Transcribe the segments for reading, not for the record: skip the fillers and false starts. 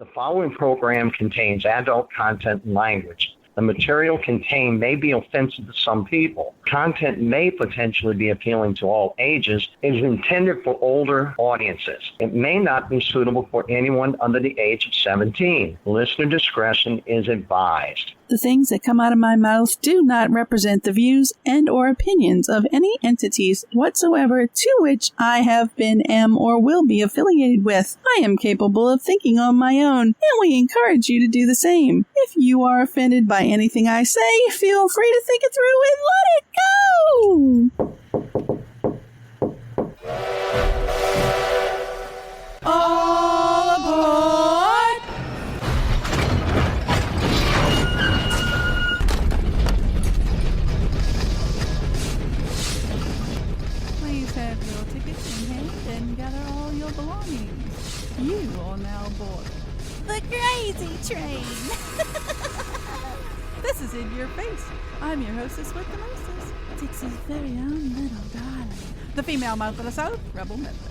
The following program contains adult content and language. The material contained may be offensive to some people. Content may potentially be appealing to all ages. It is intended for older audiences. It may not be suitable for anyone under the age of 17. Listener discretion is advised. The things that come out of my mouth do not represent the views and or opinions of any entities whatsoever to which I have been, am, or will be affiliated with. I am capable of thinking on my own, and we encourage you to do the same. If you are offended by anything I say, feel free to think it through and let it go! All aboard! Have your tickets in hand and gather all your belongings. You are now aboard the crazy train. This is In Your Face. I'm your hostess with the mostest, Dixie's very own little darling, the female mouth of the South, Rebel Medler.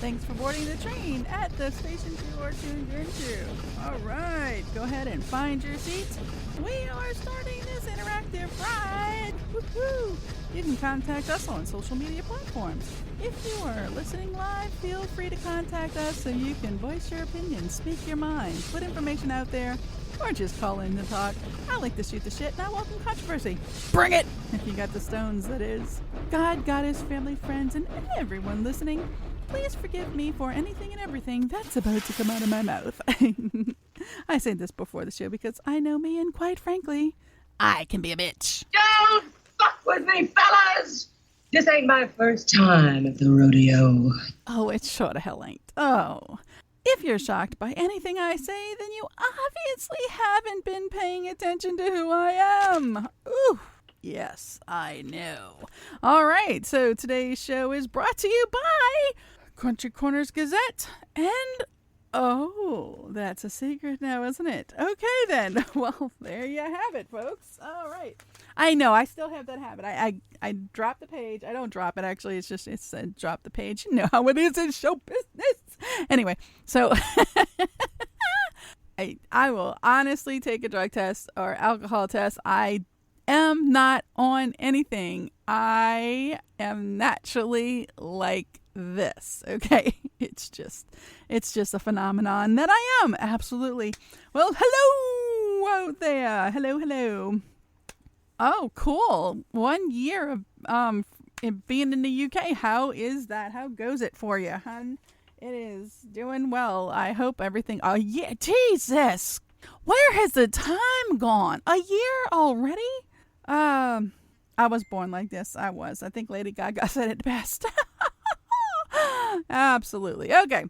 Thanks for boarding the train at the station you are tuned into. All right, go ahead and find your seats. We are starting this interactive ride. Woo-hoo! You can contact us on social media platforms. If you are listening live, feel free to contact us so you can voice your opinion, speak your mind, put information out there, or just call in to talk. I like to shoot the shit and I welcome controversy. Bring it! If you got the stones, that is. God, goddess, family, friends, and everyone listening, please forgive me for anything and everything that's about to come out of my mouth. I say this before the show because I know me, and quite frankly, I can be a bitch. Don't fuck with me, fellas! This ain't my first time at the rodeo. Oh, it sure the hell ain't. Oh. If you're shocked by anything I say, then you obviously haven't been paying attention to who I am. Ooh. Yes, I know. All right, so today's show is brought to you by Country Corners Gazette and... Oh, that's a secret now, isn't it? Okay, then. Well, there you have it, folks. All right. I know, I still have that habit. I drop the page. I don't drop it, actually. It's drop the page. You know how it is in show business. Anyway, so I will honestly take a drug test or alcohol test. I am not on anything. I am naturally like this, okay? It's just a phenomenon that I am. Absolutely. Well, hello out there. Hello. Oh, cool. 1 year of being in the UK. How is that? How goes it for you, hun? It is doing well. I hope everything... Oh, yeah. Jesus. Where has the time gone? A year already? I was born like this. I think Lady Gaga said it best. Absolutely. Okay.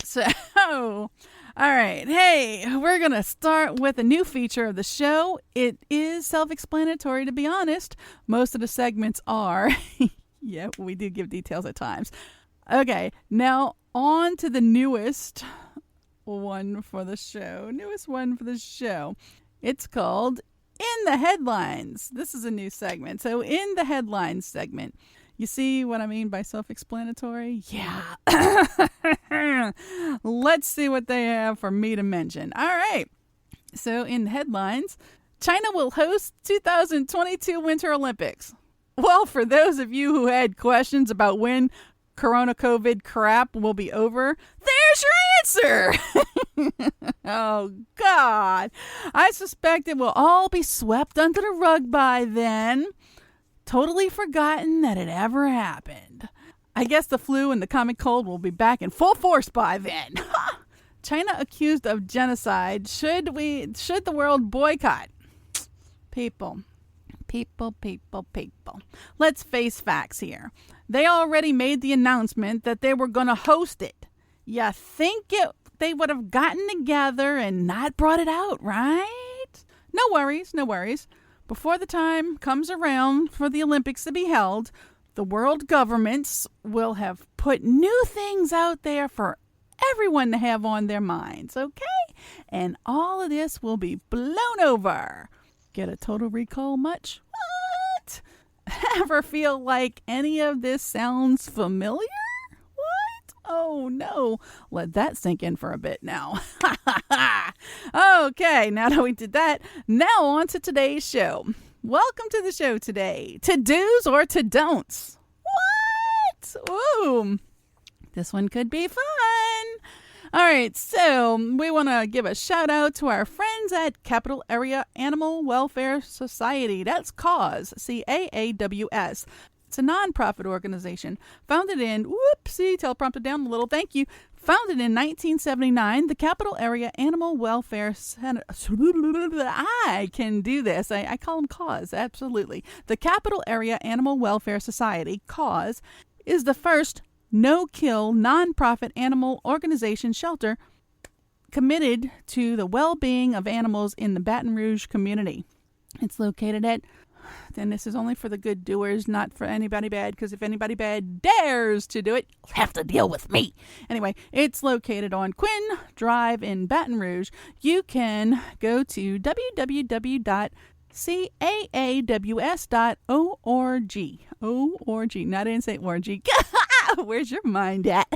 So, all right. Hey, we're going to start with a new feature of the show. It is self-explanatory, to be honest. Most of the segments are. Yeah, we do give details at times. Okay. Now, on to the newest one for the show. It's called In the Headlines. This is a new segment. So, in the Headlines segment, you see what I mean by self-explanatory? Yeah. Let's see what they have for me to mention. All right. So in headlines, China will host 2022 Winter Olympics. Well, for those of you who had questions about when Corona COVID crap will be over, there's your answer. Oh, God. I suspect it will all be swept under the rug by then. Totally forgotten that it ever happened. I guess the flu and the common cold will be back in full force by then. China accused of genocide. Should the world boycott? People. Let's face facts here. They already made the announcement that they were going to host it. You think they would have gotten together and not brought it out, right? No worries. Before the time comes around for the Olympics to be held, the world governments will have put new things out there for everyone to have on their minds, okay? And all of this will be blown over. Get a total recall much? What? Ever feel like any of this sounds familiar? Oh, no. Let that sink in for a bit now. Okay, now that we did that, now on to today's show. Welcome to the show today. To-dos or to-don'ts? What? Ooh, this one could be fun. All right, so we want to give a shout out to our friends at Capital Area Animal Welfare Society. That's CAWS, CAAWS. It's a nonprofit organization founded in, teleprompter down a little, thank you. Founded in 1979, the Capital Area Animal Welfare Center. I can do this. I call them CAWS, absolutely. The Capital Area Animal Welfare Society, CAWS, is the first no-kill, nonprofit animal organization shelter committed to the well-being of animals in the Baton Rouge community. It's located at, and this is only for the good doers, not for anybody bad, because if anybody bad dares to do it, you'll have to deal with me. Anyway, it's located on Quinn Drive in Baton Rouge. You can go to www.caaws.org. O-R-G. No, I didn't say org. Where's your mind at?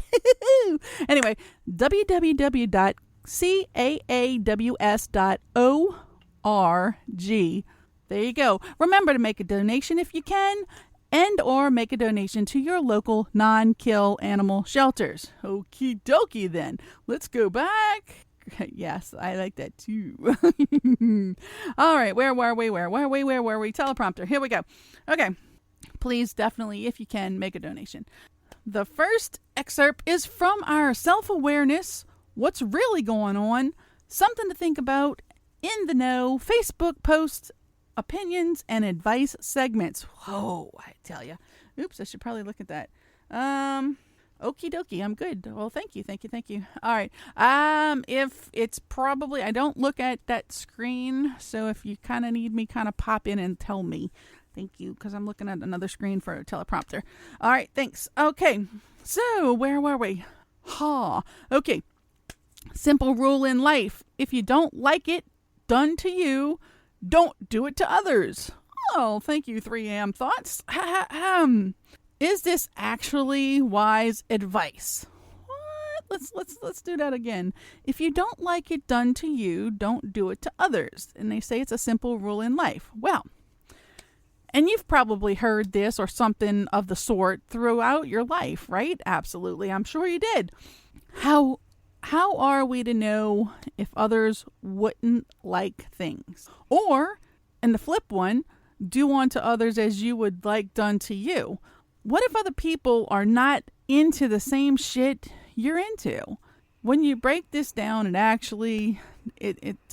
Anyway, www.caaws.org. There you go. Remember to make a donation if you can, and or make a donation to your local non-kill animal shelters. Okie dokie then. Let's go back. Yes, I like that too. All right, where were we? Teleprompter. Here we go. Okay. Please definitely, if you can, make a donation. The first excerpt is from our self-awareness, what's really going on, something to think about, in the know, Facebook posts, opinions, and advice segments. Whoa, I tell you. Oops, I should probably look at that. Okie dokie, I'm good. Well, thank you. All right. If it's probably, I don't look at that screen, so if you kind of need me, kind of pop in and tell me. Thank you, because I'm looking at another screen for a teleprompter. All right, thanks. Okay, so where were we? Okay. Simple rule in life. If you don't like it done to you, don't do it to others. Oh, thank you, 3am Thoughts. Is this actually wise advice? What? Let's do that again. If you don't like it done to you, don't do it to others. And they say it's a simple rule in life. Well, and you've probably heard this or something of the sort throughout your life, right? Absolutely. I'm sure you did. How are we to know if others wouldn't like things? Or, and the flip one, do unto others as you would like done to you. What if other people are not into the same shit you're into? When you break this down, to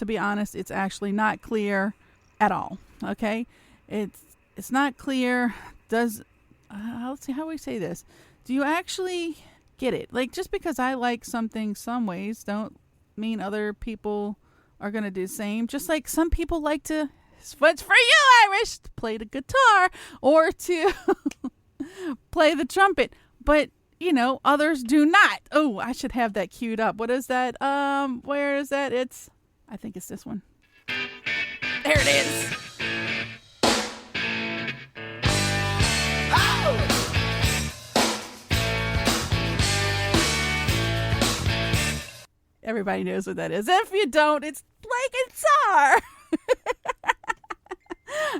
be honest, it's actually not clear at all. Okay? It's not clear. Let's see how we say this. Do you actually get it? Like, just because I like something some ways don't mean other people are going to do the same. Just like some people like to, what's for you, Irish, to play the guitar or to play the trumpet. But, others do not. Oh, I should have that queued up. What is that? Where is that? I think it's this one. There it is. Everybody knows what that is. If you don't, it's Blanket Czar.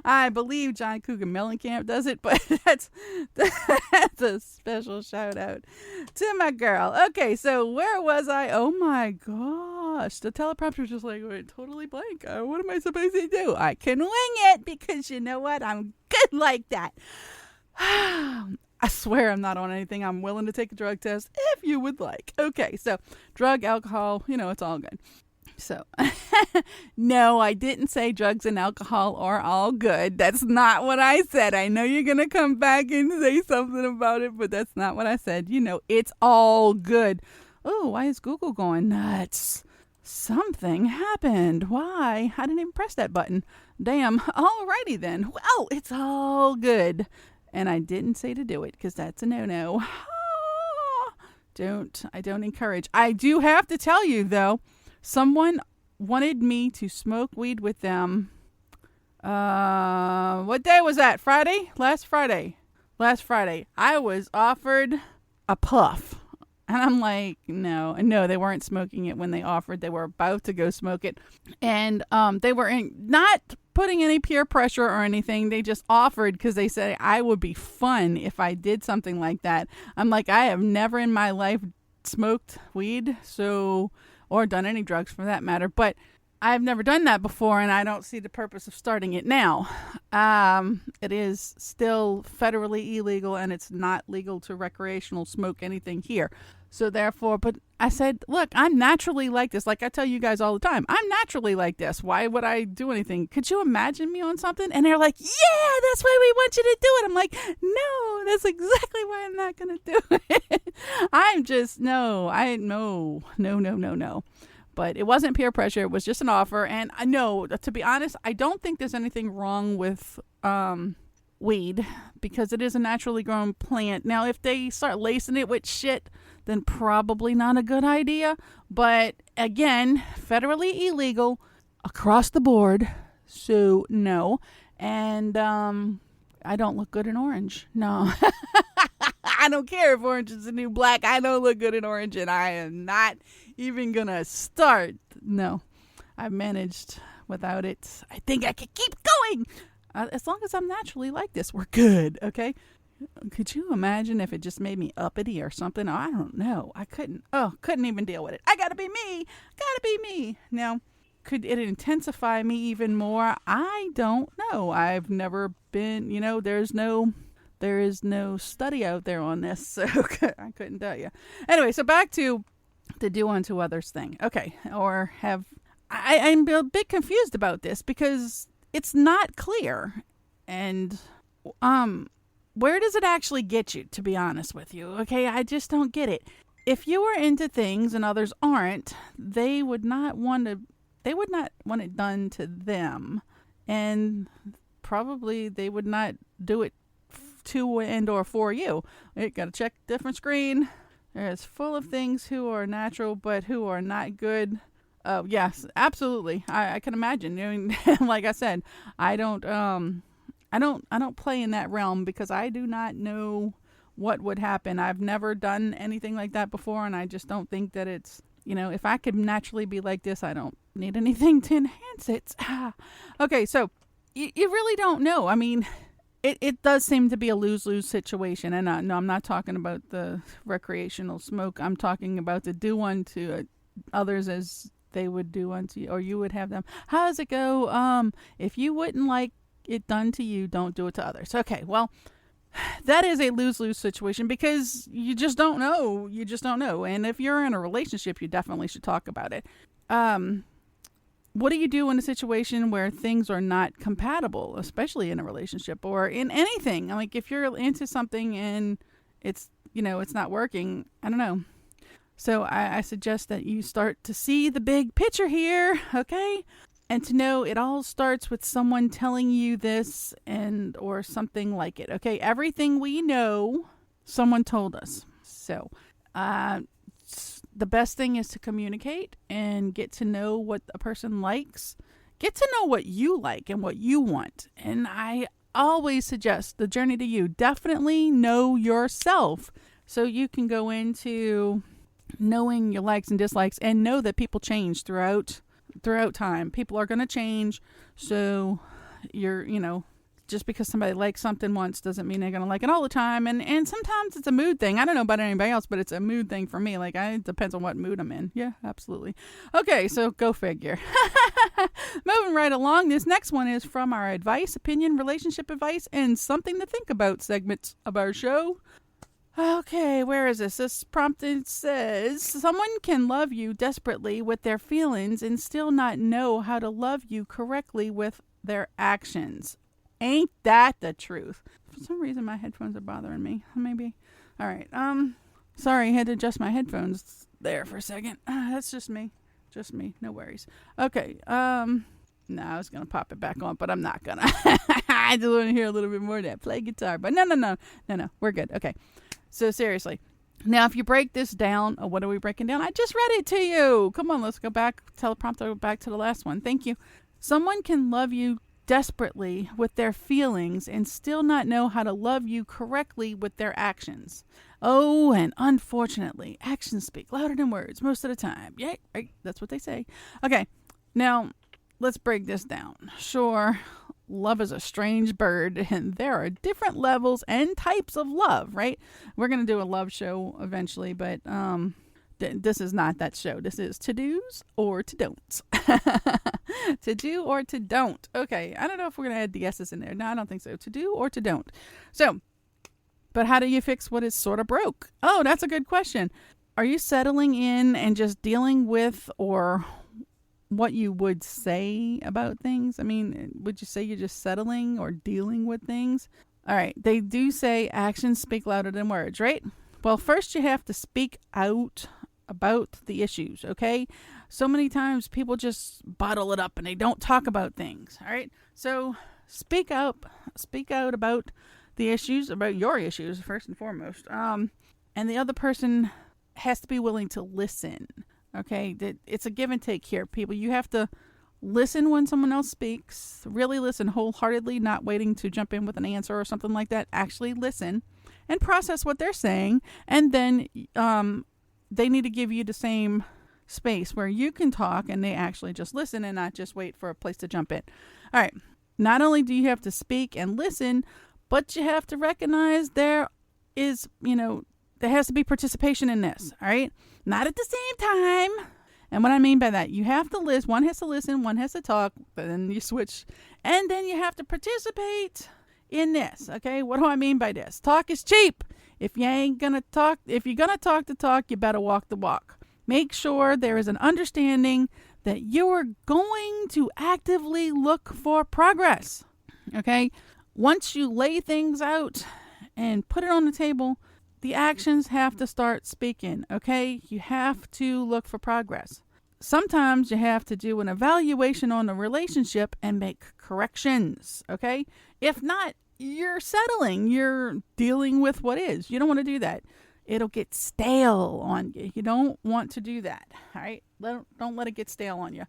I believe John Cougar Mellencamp does it, but that's a special shout out to my girl. Okay, so where was I? Oh my gosh. The teleprompter just went totally blank. What am I supposed to do? I can wing it because you know what? I'm good like that. I swear I'm not on anything. I'm willing to take a drug test if you would like. Okay, so drug, alcohol, it's all good. So, no, I didn't say drugs and alcohol are all good. That's not what I said. I know you're going to come back and say something about it, but that's not what I said. It's all good. Oh, why is Google going nuts? Something happened. Why? I didn't even press that button. Damn. Alrighty then. Well, it's all good. And I didn't say to do it because that's a no-no. I don't encourage. I do have to tell you, though, someone wanted me to smoke weed with them. What day was that? Friday? Last Friday. I was offered a puff. And I'm like, no, they weren't smoking it when they offered. They were about to go smoke it. And they were not putting any peer pressure or anything. They just offered because they said I would be fun if I did something like that. I'm like, I have never in my life smoked weed, or done any drugs for that matter, but I've never done that before, and I don't see the purpose of starting it now. It is still federally illegal, and it's not legal to recreational smoke anything here. So therefore, but I said, look, I'm naturally like this. Like I tell you guys all the time, I'm naturally like this. Why would I do anything? Could you imagine me on something? And they're like, yeah, that's why we want you to do it. I'm like, no, that's exactly why I'm not going to do it. I'm just, no. But it wasn't peer pressure. It was just an offer. And I know, to be honest, I don't think there's anything wrong with weed because it is a naturally grown plant. Now, if they start lacing it with shit, then probably not a good idea. But again, federally illegal across the board. So no. And I don't look good in orange. No. I don't care if orange is the new black. I don't look good in orange, and I am not even going to start. No. I've managed without it. I think I can keep going. As long as I'm naturally like this, we're good, okay? Could you imagine if it just made me uppity or something? I don't know. I couldn't even deal with it. I gotta be me. Now, could it intensify me even more? I don't know. I've never been, there is no study out there on this, so I couldn't tell you. Anyway, so back to the do unto others thing. Okay, I'm a bit confused about this because it's not clear. And where does it actually get you, to be honest with you? Okay, I just don't get it. If you are into things and others aren't, they would not want it done to them. And probably they would not do it to and or for you. You got to check different screen. It's full of things who are natural but who are not good. Oh yes, absolutely. I can imagine. I mean, like I said, I don't play in that realm because I do not know what would happen. I've never done anything like that before, and I just don't think that it's, if I could naturally be like this, I don't need anything to enhance it. Okay, so you really don't know. I mean, it does seem to be a lose-lose situation. And no, I'm not talking about the recreational smoke. I'm talking about the do unto others as they would do unto you, or you would have them. How does it go? If you wouldn't like it done to you, don't do it to others. Okay, well, that is a lose-lose situation because you just don't know. And if you're in a relationship, you definitely should talk about it. What do you do in a situation where things are not compatible, especially in a relationship or in anything? Like if you're into something and it's not working, I don't know. So I suggest that you start to see the big picture here, okay? And to know it all starts with someone telling you this or something like it, okay? Everything we know, someone told us. So the best thing is to communicate and get to know what a person likes. Get to know what you like and what you want. And I always suggest the journey to you. Definitely know yourself so you can go into knowing your likes and dislikes and know that people change throughout time. People are going to change. So just because somebody likes something once doesn't mean they're going to like it all the time. And sometimes it's a mood thing. I don't know about anybody else, but it's a mood thing for me. Like, it depends on what mood I'm in. Yeah, absolutely. Okay, so go figure. Moving right along. This next one is from our advice, opinion, relationship advice, and something to think about segments of our show. Okay, where is this? This prompt says, someone can love you desperately with their feelings and still not know how to love you correctly with their actions. Ain't that the truth? For some reason, my headphones are bothering me. Maybe. All right. Sorry, I had to adjust my headphones there for a second. That's just me. No worries. Okay. No, I was going to pop it back on, but I'm not going to. I just want to hear a little bit more of that. Play guitar. But no. We're good. Okay. So seriously. Now, if you break this down, what are we breaking down? I just read it to you. Come on, let's go back. Teleprompter back to the last one. Thank you. Someone can love you desperately with their feelings and still not know how to love you correctly with their actions. Oh, and unfortunately, actions speak louder than words most of the time. Yeah, right, that's what they say. Okay, now let's break this down. Sure, love is a strange bird, and there are different levels and types of love, right? We're going to do a love show eventually, but this is not that show. This is to do's or to don'ts. To do or to don't. Okay, I don't know if we're going to add the S's in there. No, I don't think so. To do or to don't. So, but how do you fix what is sort of broke? Oh, that's a good question. Are you settling in and just dealing with or what you would say about things? I mean, would you say you're just settling or dealing with things? All right, they do say actions speak louder than words, right? Well, first you have to speak out about the issues, okay? So many times people just bottle it up and they don't talk about things, all right? So speak out about the issues, about your issues first and foremost. And the other person has to be willing to listen, okay? It's a give and take here, people. You have to listen when someone else speaks, really listen wholeheartedly, not waiting to jump in with an answer or something like that. Actually listen and process what they're saying, and then they need to give you the same space where you can talk and they actually just listen and not just wait for a place to jump in. All right. Not only do you have to speak and listen, but you have to recognize there is, there has to be participation in this. All right. Not at the same time. And what I mean by that, you have to listen. One has to listen, one has to talk, but then you switch. And then you have to participate in this. Okay. What do I mean by this? Talk is cheap. If you're going to talk the talk, you better walk the walk. Make sure there is an understanding that you are going to actively look for progress. Okay? Once you lay things out and put it on the table, the actions have to start speaking. Okay? You have to look for progress. Sometimes you have to do an evaluation on the relationship and make corrections. Okay? If not, you're settling. You're dealing with what is. You don't want to do that. It'll get stale on you. You don't want to do that. All right? Don't let it get stale on you.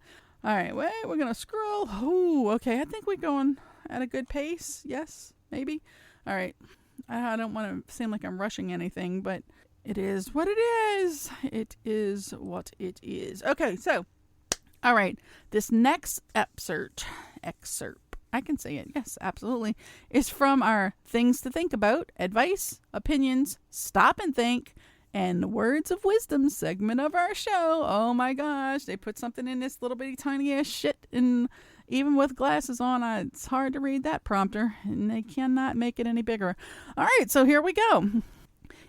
All right. Wait, we're going to scroll. Ooh, okay. I think we're going at a good pace. Yes, maybe. All right. I don't want to seem like I'm rushing anything, but it is what it is. It is what it is. Okay, so, all right. This next excerpt, I can say it, yes, absolutely, is from our Things to Think About, Advice, Opinions, Stop and Think, and Words of Wisdom segment of our show. Oh my gosh, they put something in this little bitty tiny ass shit, and even with glasses on, it's hard to read that prompter, and they cannot make it any bigger. All right, so here we go.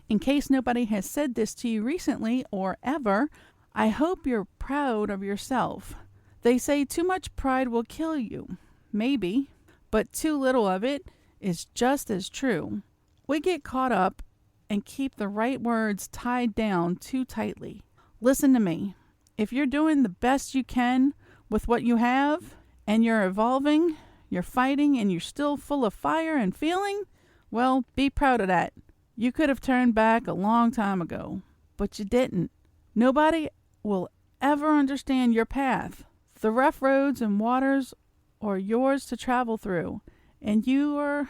In case nobody has said this to you recently or ever, I hope you're proud of yourself. They say too much pride will kill you. Maybe, but too little of it is just as true. We get caught up and keep the right words tied down too tightly. Listen to me. If you're doing the best you can with what you have, and you're evolving, you're fighting, and you're still full of fire and feeling, well, be proud of that. You could have turned back a long time ago, but you didn't. Nobody will ever understand your path. The rough roads and waters are yours to travel through, and you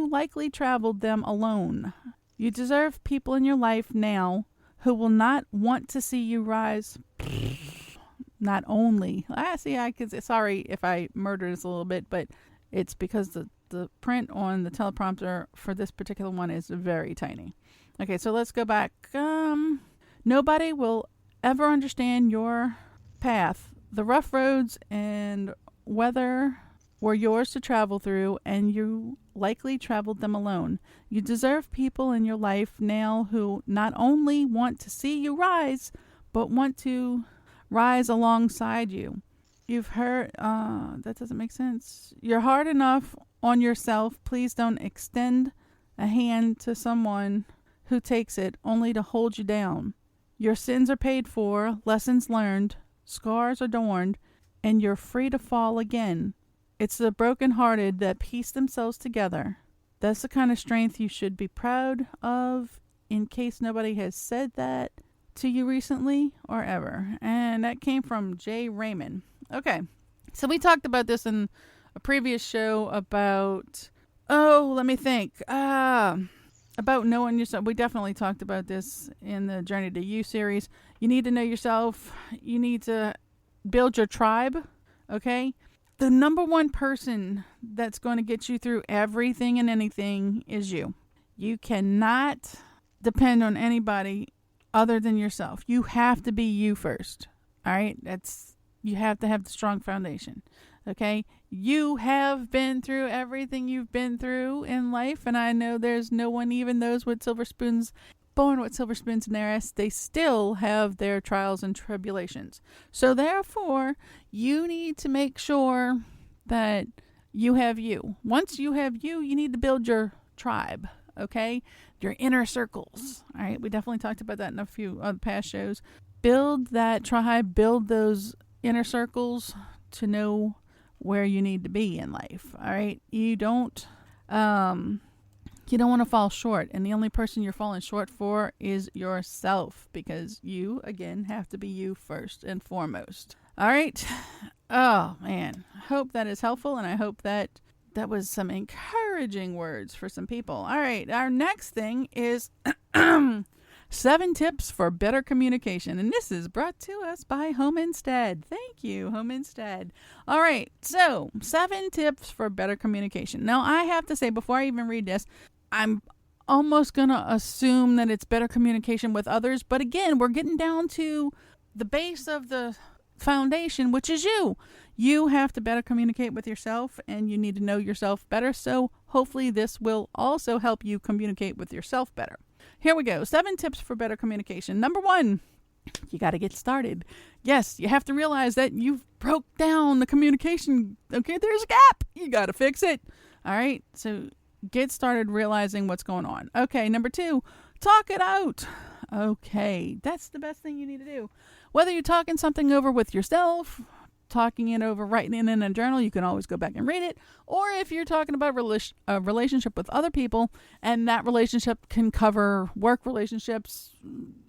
likely traveled them alone. You deserve people in your life now who will not want to see you rise. Not only. Sorry if I murdered this a little bit, but it's because the print on the teleprompter for this particular one is very tiny. Okay, so let's go back. Nobody will ever understand your path. The rough roads and weather were yours to travel through, and you likely traveled them alone. You deserve people in your life now who not only want to see you rise, but want to rise alongside you. You've heard, that doesn't make sense. You're hard enough on yourself. Please don't extend a hand to someone who takes it only to hold you down. Your sins are paid for, lessons learned, scars adorned, and you're free to fall again. It's the brokenhearted that piece themselves together. That's the kind of strength you should be proud of, in case nobody has said that to you recently or ever. And that came from Jay Raymond. Okay, so we talked about this in a previous show about, let me think. about knowing yourself. We definitely talked about this in the Journey to You series. You need to know yourself. You need to build your tribe, okay? The number one person that's going to get you through everything and anything is you. You cannot depend on anybody other than yourself. You have to be you first, all right? You have to have the strong foundation, okay? You have been through everything you've been through in life, and I know there's no one, even those with silver spoons, born with silver spoons in their ass, they still have their trials and tribulations. So therefore, you need to make sure that you have you. Once you have you, you need to build your tribe, okay? Your inner circles, all right? We definitely talked about that in a few other past shows. Build that tribe, build those inner circles to know where you need to be in life, all right? You don't want to fall short, and the only person you're falling short for is yourself, because you, again, have to be you first and foremost. All right? Oh, man. I hope that is helpful, and I hope that was some encouraging words for some people. All right, our next thing is 7 tips for better communication, and this is brought to us by Home Instead. Thank you, Home Instead. All right, so 7 tips for better communication. Now, I have to say, before I even read this, I'm almost going to assume that it's better communication with others, but again, we're getting down to the base of the foundation, which is you. You have to better communicate with yourself, and you need to know yourself better, so hopefully this will also help you communicate with yourself better. Here we go. 7 tips for better communication. Number 1, you got to get started. Yes, you have to realize that you've broke down the communication. Okay, there's a gap. You got to fix it. All right, so get started realizing what's going on. Okay, number 2, talk it out. Okay, that's the best thing you need to do. Whether you're talking something over with yourself, talking it over, writing it in a journal, you can always go back and read it. Or if you're talking about a relationship with other people, and that relationship can cover work relationships,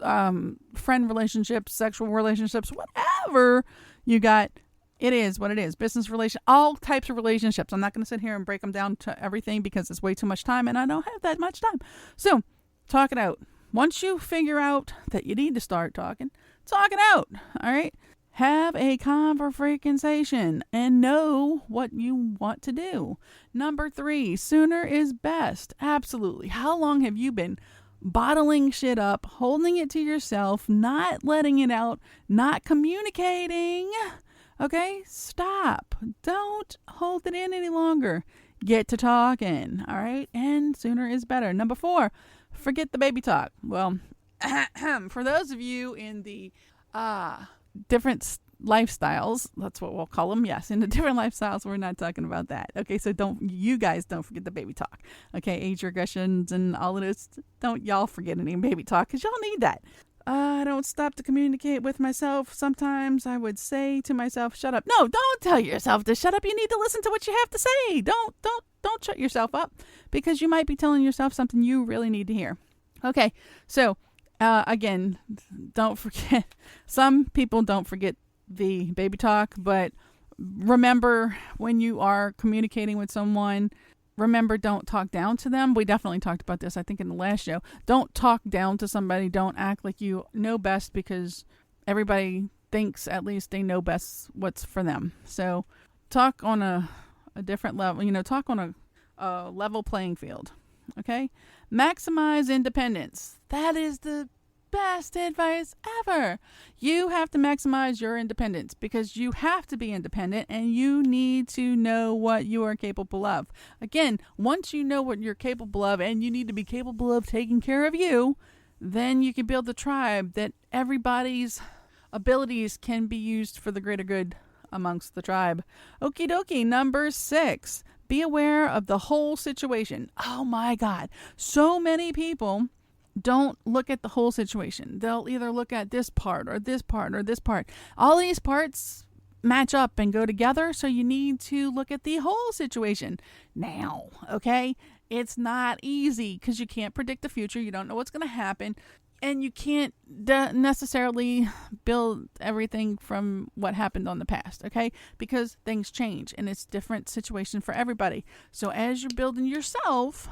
friend relationships, sexual relationships, whatever you got, it is what it is. Business relation, all types of relationships. I'm not going to sit here and break them down to everything because it's way too much time, and I don't have that much time. So talk it out. Once you figure out that you need to start talking, talk it out. All right. Have a conversation and know what you want to do. Number 3, sooner is best. Absolutely. How long have you been bottling shit up, holding it to yourself, not letting it out, not communicating? Okay, stop. Don't hold it in any longer. Get to talking. All right, and sooner is better. Number 4, forget the baby talk. Well, for those of you in the different lifestyles, that's what we'll call them. Yes, in the different lifestyles, we're not talking about that. Okay, so you guys don't forget the baby talk. Okay, age regressions and all of this. Don't y'all forget any baby talk, because y'all need that. I don't stop to communicate with myself. Sometimes I would say to myself, shut up. No, don't tell yourself to shut up. You need to listen to what you have to say. Don't shut yourself up, because you might be telling yourself something you really need to hear. Okay, so again, don't forget. Some people don't forget the baby talk, but remember, when you are communicating with someone, remember, don't talk down to them. We definitely talked about this, I think, in the last show. Don't talk down to somebody. Don't act like you know best, because everybody thinks at least they know best what's for them. So talk on a different level, talk on a level playing field. Okay? Maximize independence. That is the best advice ever. You have to maximize your independence, because you have to be independent, and you need to know what you are capable of. Again, once you know what you're capable of, and you need to be capable of taking care of you, then you can build the tribe that everybody's abilities can be used for the greater good amongst the tribe. Okie dokie. Number 6, be aware of the whole situation. Oh my God. So many people don't look at the whole situation. They'll either look at this part or this part or this part. All these parts match up and go together, so you need to look at the whole situation. Now, okay? It's not easy, because you can't predict the future. You don't know what's going to happen. And you can't necessarily build everything from what happened on the past, okay? Because things change, and it's different situation for everybody. So as you're building yourself,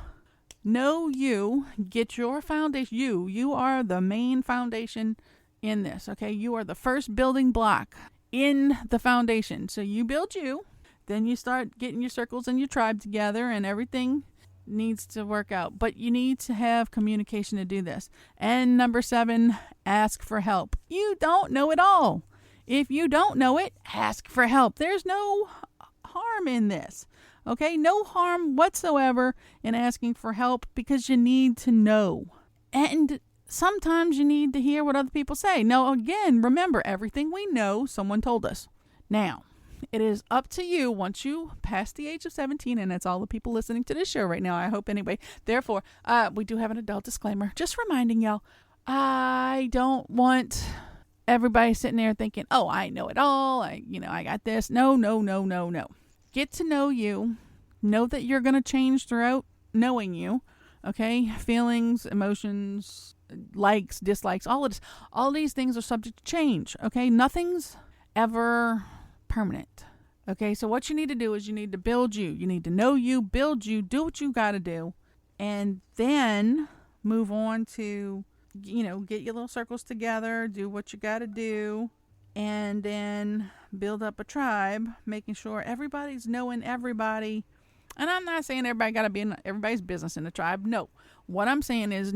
Know you, get your foundation. You are the main foundation in this, okay? You are the first building block in the foundation. So you build you, then you start getting your circles and your tribe together, and everything needs to work out. But you need to have communication to do this. And number 7, ask for help. You don't know it all. If you don't know it, ask for help. There's no harm in this. Okay, no harm whatsoever in asking for help, because you need to know. And sometimes you need to hear what other people say. Now, again, remember, everything we know, someone told us. Now, it is up to you once you pass the age of 17, and that's all the people listening to this show right now, I hope anyway. Therefore, we do have an adult disclaimer. Just reminding y'all, I don't want everybody sitting there thinking, oh, I know it all. I got this. No. Get to know you. Know that you're going to change throughout knowing you. Okay? Feelings, emotions, likes, dislikes, all of this. All these things are subject to change. Okay? Nothing's ever permanent. Okay? So what you need to do is you need to build you. You need to know you, build you, do what you got to do, and then move on to, get your little circles together, do what you got to do, and then build up a tribe, making sure everybody's knowing everybody. And I'm not saying everybody got to be in everybody's business in the tribe. No. What I'm saying is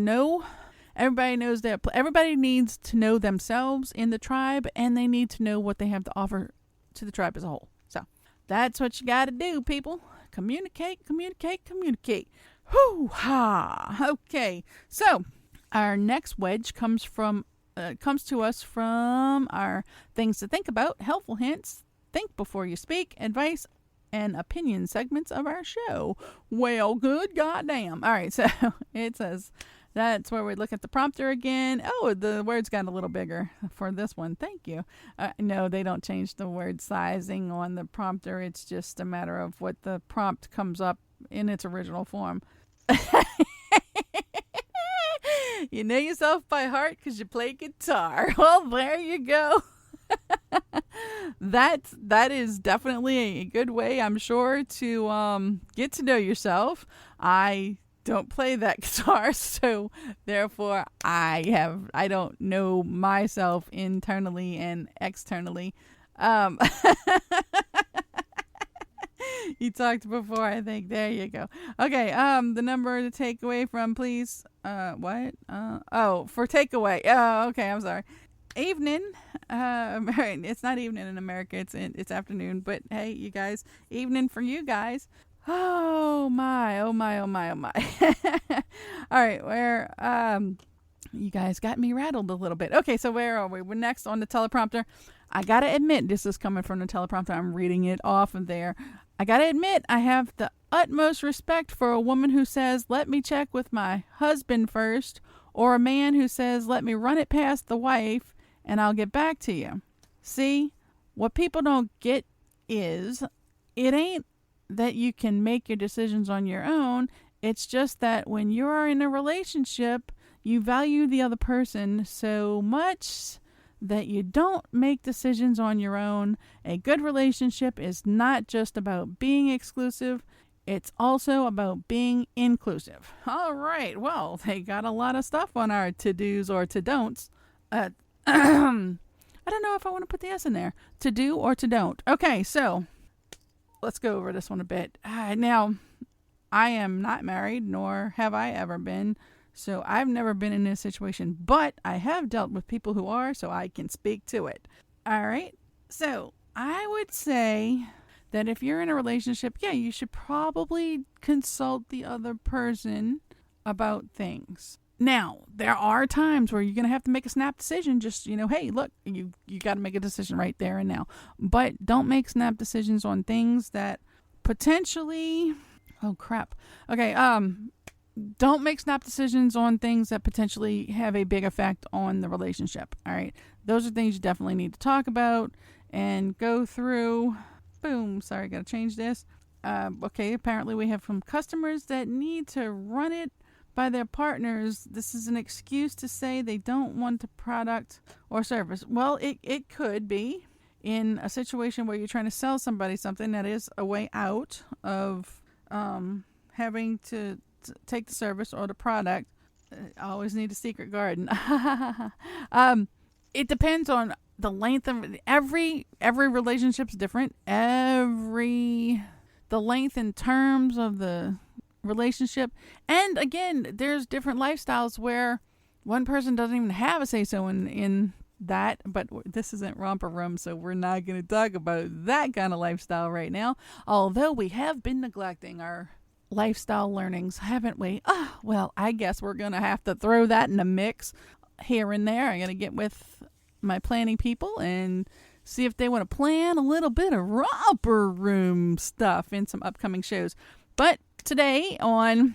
everybody knows that everybody needs to know themselves in the tribe, and they need to know what they have to offer to the tribe as a whole. So that's what you got to do, people. Communicate. Hoo-ha. Okay. So our next wedge comes to us from our things to think about, helpful hints, think before you speak, advice, and opinion segments of our show. Well, good goddamn. All right, so it says, that's where we look at the prompter again. Oh, the words got a little bigger for this one. Thank you. No, they don't change the word sizing on the prompter. It's just a matter of what the prompt comes up in its original form. You know yourself by heart because you play guitar. Well, there you go. That is definitely a good way, I'm sure, to get to know yourself. I don't play that guitar, so therefore I don't know myself internally and externally. You talked before, I think. There you go. Okay, the number to take away from, please. What? For takeaway. Oh, okay, I'm sorry. Evening. It's not evening in America. It's afternoon. But hey, you guys, evening for you guys. Oh my. All right, you guys got me rattled a little bit. Okay, so where are we? We're next on the teleprompter. I gotta admit, this is coming from the teleprompter. I'm reading it off of there. I gotta admit, I have the utmost respect for a woman who says, let me check with my husband first, or a man who says, let me run it past the wife and I'll get back to you. See, what people don't get is, it ain't that you can make your decisions on your own. It's just that when you are in a relationship, you value the other person so much that you don't make decisions on your own. A good relationship is not just about being exclusive, it's also about being inclusive. All right, well, they got a lot of stuff on our to-dos or to-don'ts. I don't know if I want to put the S in there. To do or to don't. Okay, so let's go over this one a bit. Now, I am not married, nor have I ever been. So I've never been in this situation, but I have dealt with people who are, so I can speak to it. All right. So I would say that if you're in a relationship, you should probably consult the other person about things. Now, there are times where you're going to have to make a snap decision. Just, hey, look, you got to make a decision right there and now. But don't make snap decisions on things that potentially, oh crap. Okay, don't make snap decisions on things that potentially have a big effect on the relationship. All right. Those are things you definitely need to talk about and go through. Boom. Sorry, got to change this. Okay. Apparently we have some customers that need to run it by their partners. This is an excuse to say they don't want the product or service. Well, it could be in a situation where you're trying to sell somebody something. That is a way out of having to take the service or the product. I always need a secret garden. It depends on the length of every relationship's different. The length and terms of the relationship. And again, there's different lifestyles where one person doesn't even have a say-so in that, but this isn't Romper Room, so we're not going to talk about that kind of lifestyle right now. Although we have been neglecting our lifestyle learnings, haven't we? Well, I guess we're going to have to throw that in the mix here and there. I'm going to get with my planning people and see if they want to plan a little bit of Romper Room stuff in some upcoming shows. But today on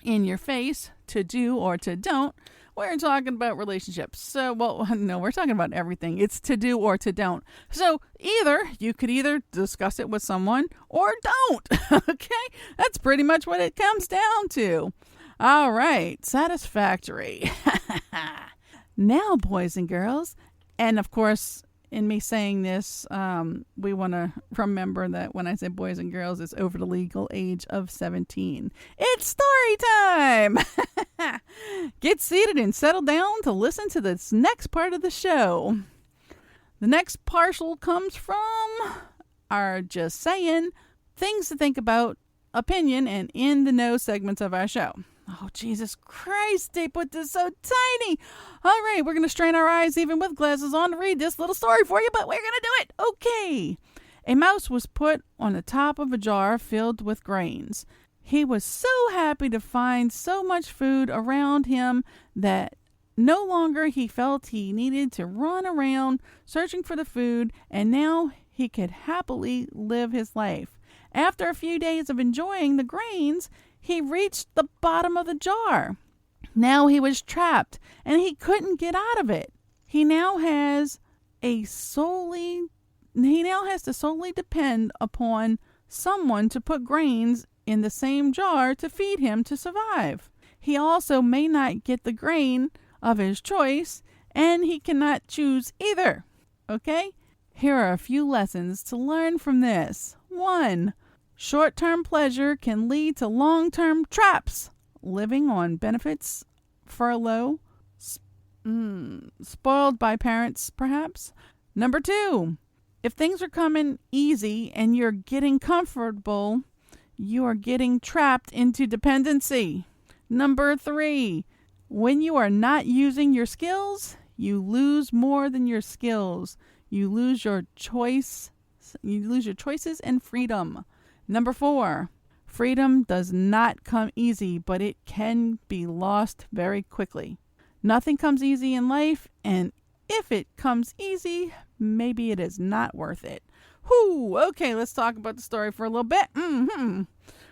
In Your Face, To Do or To Don't, we're talking about relationships. So, no, we're talking about everything. It's to do or to don't. So you could either discuss it with someone or don't. Okay? That's pretty much what it comes down to. All right. Satisfactory. Now, boys and girls, and of course, in me saying this, we want to remember that when I say boys and girls, it's over the legal age of 17. It's story time! Get seated and settle down to listen to this next part of the show. The next parcel comes from our Just Saying, Things to Think About, Opinion, and In the Know segments of our show. Oh, Jesus Christ, they put this so tiny. All right, we're going to strain our eyes even with glasses on to read this little story for you, but we're going to do it. Okay. A mouse was put on the top of a jar filled with grains. He was so happy to find so much food around him that no longer he felt he needed to run around searching for the food, and now he could happily live his life. After a few days of enjoying the grains, he reached the bottom of the jar. Now he was trapped, and he couldn't get out of it. He now has to solely depend upon someone to put grains in the same jar to feed him to survive. He also may not get the grain of his choice, and he cannot choose either. Okay? Here are a few lessons to learn from this. 1. Short-term pleasure can lead to long-term traps. Living on benefits, furlough, spoiled by parents, perhaps. 2. If things are coming easy and you're getting comfortable, you are getting trapped into dependency. 3. When you are not using your skills, you lose more than your skills. You lose your choice. You lose your choices and freedom. 4. Freedom does not come easy, but it can be lost very quickly. Nothing comes easy in life, and if it comes easy, maybe it is not worth it. Whew, okay, let's talk about the story for a little bit.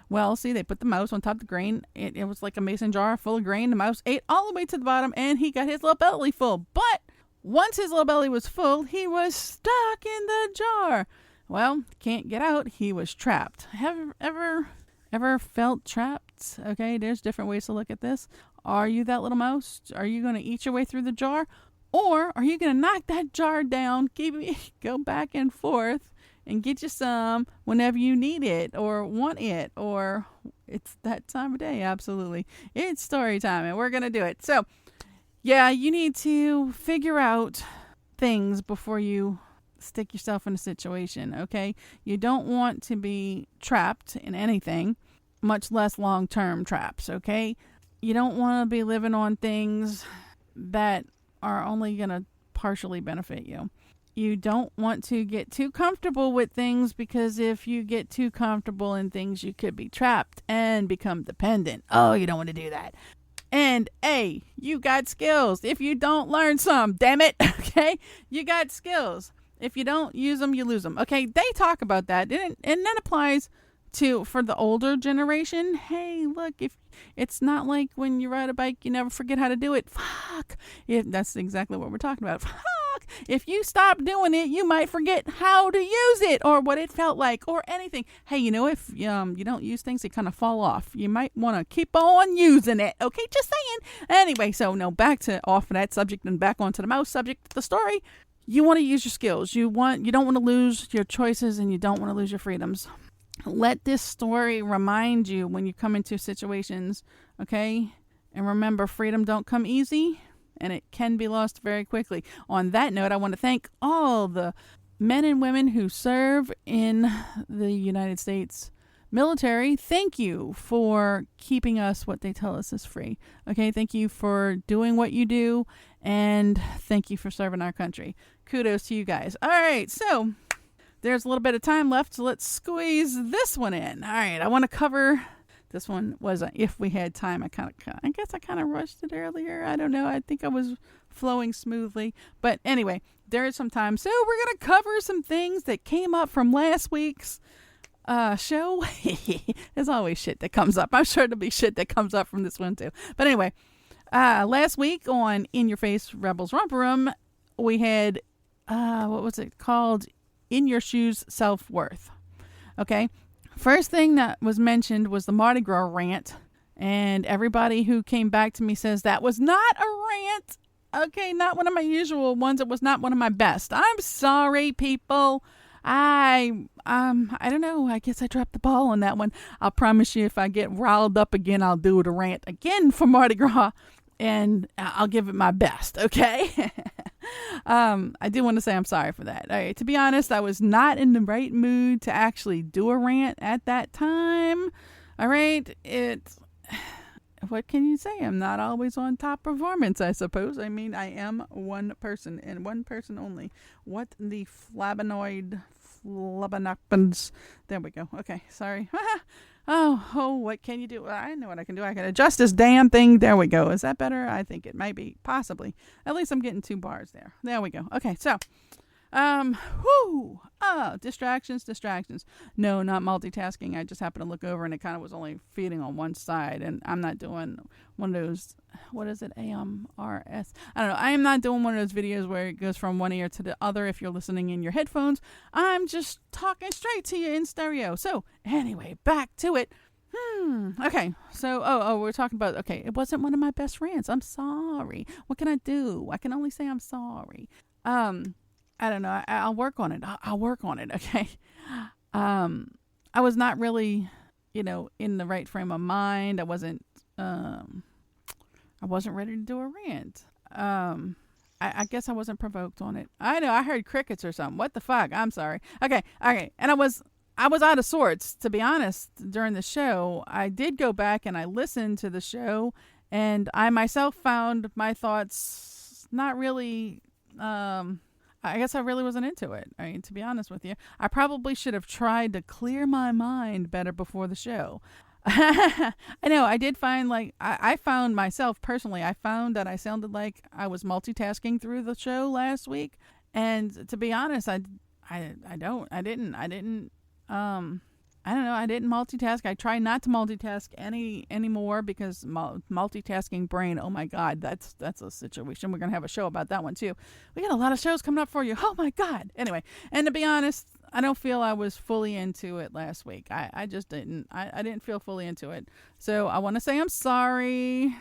Well, see, they put the mouse on top of the grain. It was like a mason jar full of grain. The mouse ate all the way to the bottom, and he got his little belly full. But once his little belly was full, he was stuck in the jar. Well, can't get out. He was trapped. Have ever felt trapped? Okay, there's different ways to look at this. Are you that little mouse? Are you going to eat your way through the jar? Or are you going to knock that jar down, go back and forth, and get you some whenever you need it or want it, or it's that time of day? Absolutely. It's story time, and we're going to do it. So, yeah, you need to figure out things before you stick yourself in a situation, okay? You don't want to be trapped in anything, much less long-term traps, okay? You don't want to be living on things that are only going to partially benefit you. You don't want to get too comfortable with things, because if you get too comfortable in things, you could be trapped and become dependent. Oh, you don't want to do that. And A, you got skills. If you don't learn some, damn it, okay? You got skills. If you don't use them, you lose them. Okay, they talk about that. And that applies for the older generation. Hey, look, if it's not like when you ride a bike, you never forget how to do it. Fuck. That's exactly what we're talking about. Fuck. If you stop doing it, you might forget how to use it or what it felt like or anything. Hey, if you don't use things, they kind of fall off. You might want to keep on using it. Okay, just saying. Anyway, so no, back to off of that subject and back onto the mouse subject, the story. You want to use your skills. You don't want to lose your choices, and you don't want to lose your freedoms. let this story remind you when you come into situations, okay? And remember, freedom don't come easy, and it can be lost very quickly. On that note, I want to thank all the men and women who serve in the United States military. Thank you for keeping us what they tell us is free. Okay, thank you for doing what you do, and thank you for serving our country. Kudos to you guys. All right, so there's a little bit of time left, so let's squeeze this one in. All right, I want to cover... This one was If We Had Time. I guess I kind of rushed it earlier. I don't know. I think I was flowing smoothly. But anyway, there is some time. So we're going to cover some things that came up from last week's show. There's always shit that comes up. I'm sure there'll be shit that comes up from this one too. But anyway, last week on In Your Face Rebels Romper Room, we had, what was it called? In Your Shoes Self-Worth. Okay. First thing that was mentioned was the Mardi Gras rant, and everybody who came back to me says that was not a rant. Okay, not one of my usual ones. It was not one of my best. I'm sorry, people. I don't know. I guess I dropped the ball on that one. I'll promise you, if I get riled up again, I'll do a rant again for Mardi Gras, and I'll give it my best. Okay. I do want to say I'm sorry for that. All right, to be honest, I was not in the right mood to actually do a rant at that time. All right, what can you say? I'm not always on top performance, I suppose. I mean, I am one person and one person only. What the flabanoid flabanoppins. There we go. Okay, sorry. Oh, what can you do? I know what I can do. I can adjust this damn thing. There we go. Is that better? I think it might be. Possibly. At least I'm getting 2 bars there. There we go. Okay, so, distractions. No, not multitasking. I just happened to look over and it kind of was only feeding on one side, and I'm not doing one of those, what is it, AMRS? I don't know. I am not doing one of those videos where it goes from one ear to the other if you're listening in your headphones. I'm just talking straight to you in stereo. So, anyway, back to it. Okay, so, we're talking about, okay, it wasn't one of my best rants. I'm sorry. What can I do? I can only say I'm sorry. I don't know. I'll work on it. I'll work on it. Okay. I was not really, in the right frame of mind. I wasn't ready to do a rant. I guess I wasn't provoked on it. I know. I heard crickets or something. What the fuck? I'm sorry. Okay. And I was out of sorts, to be honest, during the show. I did go back and I listened to the show, and I myself found my thoughts not really, I guess I really wasn't into it. I mean, to be honest with you, I probably should have tried to clear my mind better before the show. I know, I did find, I found myself personally, I found that I sounded like I was multitasking through the show last week. And to be honest, I didn't multitask. I try not to multitask anymore because multitasking brain, oh my God, that's a situation. We're going to have a show about that one too. We got a lot of shows coming up for you. Oh my God. Anyway, and to be honest, I don't feel I was fully into it last week. I just didn't. I didn't feel fully into it. So I want to say I'm sorry.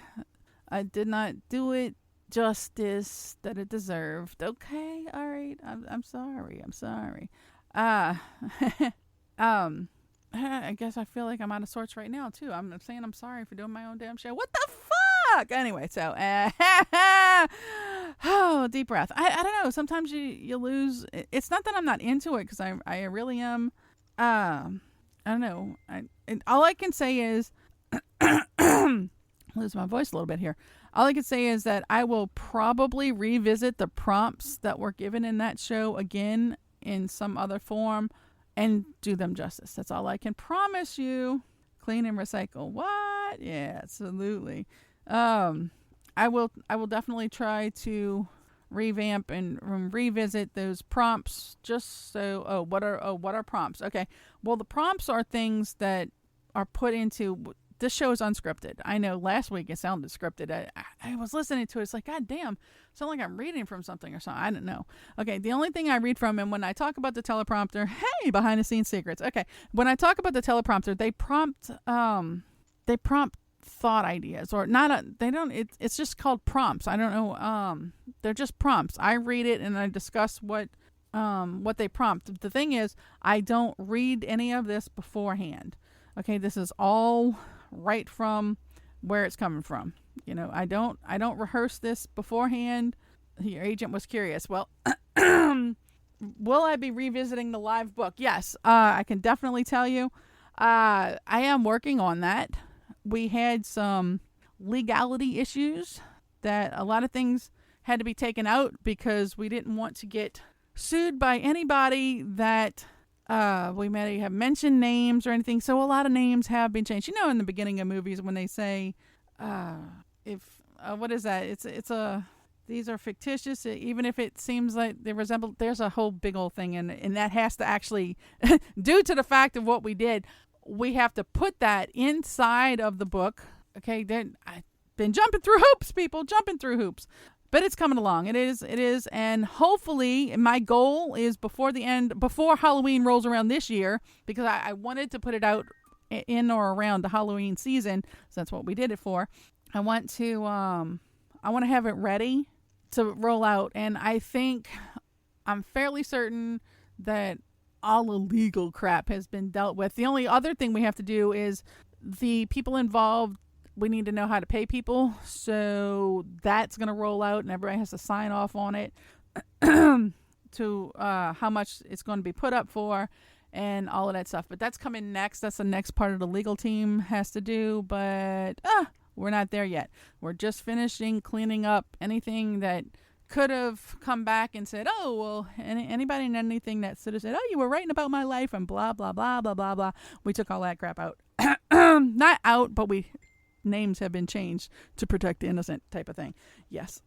I did not do it justice that it deserved. Okay. All right. I'm sorry. I guess I feel like I'm out of sorts right now too. I'm saying I'm sorry for doing my own damn show. What the fuck? Anyway, so deep breath. I don't know. Sometimes you lose. It's not that I'm not into it, because I really am. I don't know. All I can say is lose my voice a little bit here. All I can say is that I will probably revisit the prompts that were given in that show again in some other form and do them justice. That's all I can promise you. Clean and recycle. What? Yeah, absolutely. I will definitely try to revamp and revisit those prompts. Just so, what are prompts? Okay. Well, the prompts are things that are put into. This show is unscripted. I know last week it sounded scripted. I was listening to it. It's like, God damn, it sounds like I'm reading from something or something. I don't know. Okay, the only thing I read from, and when I talk about the teleprompter, hey, behind the scenes secrets. Okay, when I talk about the teleprompter, they prompt thought ideas, or not. It's just called prompts. I don't know. They're just prompts. I read it and I discuss what what they prompt. The thing is, I don't read any of this beforehand. Okay, this is all right from where it's coming from. You know, I don't rehearse this beforehand. Your agent was curious. Well, will I be revisiting the live book? Yes, I can definitely tell you. I am working on that. We had some legality issues that a lot of things had to be taken out because we didn't want to get sued by anybody that we may have mentioned names or anything. So a lot of names have been changed. You know, in the beginning of movies when they say, what is that? These are fictitious, even if it seems like they resemble. There's a whole big old thing, and that has to actually, due to the fact of what we did, we have to put that inside of the book. Okay, then I've been jumping through hoops, people, jumping through hoops. But it's coming along. It is, and hopefully my goal is before Halloween rolls around this year, because I wanted to put it out in or around the Halloween season, so that's what we did it for. I want to have it ready to roll out, and I'm fairly certain that all the legal crap has been dealt with. The only other thing we have to do is the people involved. We need to know how to pay people, so that's going to roll out, and everybody has to sign off on it to how much it's going to be put up for and all of that stuff. But that's coming next. That's the next part of the legal team has to do, but we're not there yet. We're just finishing cleaning up anything that could have come back and said, oh, well, anybody and anything that should have said, oh, you were writing about my life and blah, blah, blah, blah, blah, blah. We took all that crap out. Not out, but names have been changed to protect the innocent type of thing. Yes.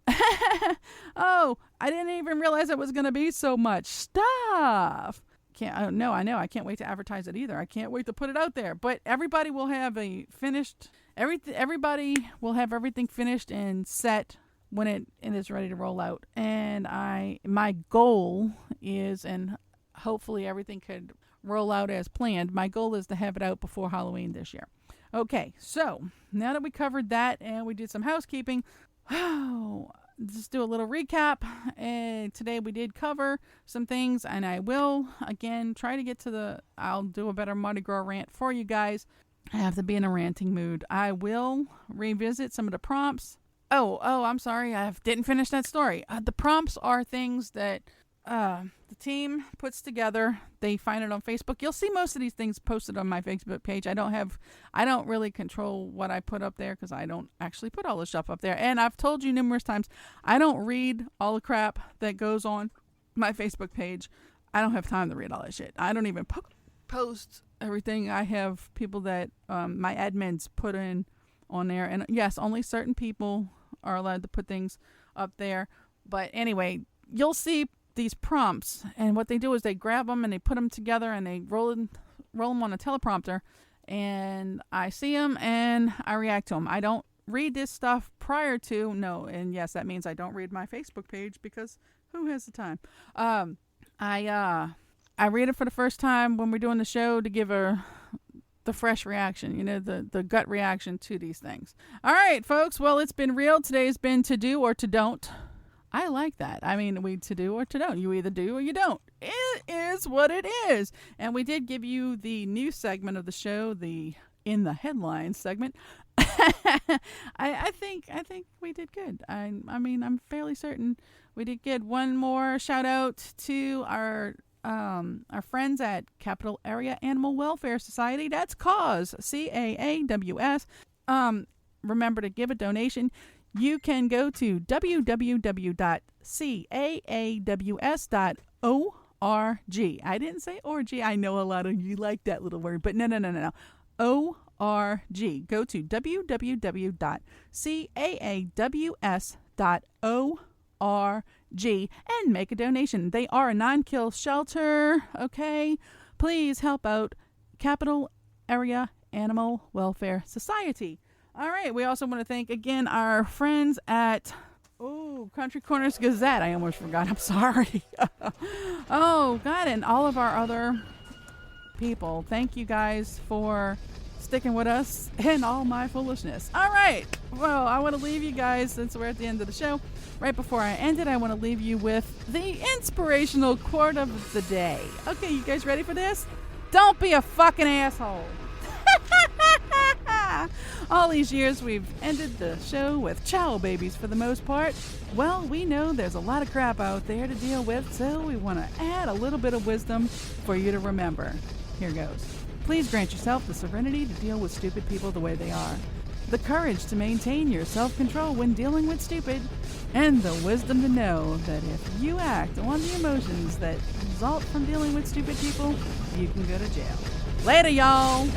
Oh, I didn't even realize it was going to be so much stuff. I know. I can't wait to advertise it either. I can't wait to put it out there. But everybody will have everybody will have everything finished and set when it is ready to roll out. And my goal is, and hopefully everything could roll out as planned, my goal is to have it out before Halloween this year. Okay, so now that we covered that and we did some housekeeping, just do a little recap. And today we did cover some things, and I will again try to get to I'll do a better Mardi Gras rant for you guys. I have to be in a ranting mood. I will revisit some of the prompts. Oh, I'm sorry, I didn't finish that story. The prompts are things that the team puts together. They find it on Facebook. You'll see most of these things posted on my Facebook page. I don't really control what I put up there because I don't actually put all the stuff up there. And I've told you numerous times, I don't read all the crap that goes on my Facebook page. I don't have time to read all that shit. I don't even post everything. I have people that my admins put in on there. And yes, only certain people are allowed to put things up there. But anyway, you'll see these prompts, and what they do is they grab them and they put them together and they roll them on a teleprompter, and I see them and I react to them. I don't read this stuff prior to, and yes, that means I don't read my Facebook page because who has the time? I read it for the first time when we're doing the show to give the fresh reaction, the gut reaction to these things. All right, folks. Well, it's been real. Today's been To Do or To Don't. I like that. I mean, to do or to don't. You either do or you don't. It is what it is. And we did give you the news segment of the show, the In the Headlines segment. I think we did good. I mean, I'm fairly certain we did good. One more shout out to our friends at Capital Area Animal Welfare Society. That's CAWS, CAAWS. Remember to give a donation. You can go to www.caaws.org. I didn't say org. I know a lot of you like that little word, but no. ORG. Go to www.caaws.org and make a donation. They are a non-kill shelter. Okay, please help out Capital Area Animal Welfare Society. All right, we also want to thank again our friends at Country Corners Gazette. I almost forgot. I'm sorry. Oh, God, and all of our other people. Thank you guys for sticking with us and all my foolishness. All right. Well, I want to leave you guys, since we're at the end of the show. Right before I end it, I want to leave you with the inspirational quote of the day. Okay, you guys ready for this? Don't be a fucking asshole. All these years we've ended the show with chow babies for the most part. Well, we know there's a lot of crap out there to deal with, so we want to add a little bit of wisdom for you to remember. Here goes. Please grant yourself the serenity to deal with stupid people the way they are, the courage to maintain your self-control when dealing with stupid, and the wisdom to know that if you act on the emotions that result from dealing with stupid people, you can go to jail. Later, y'all!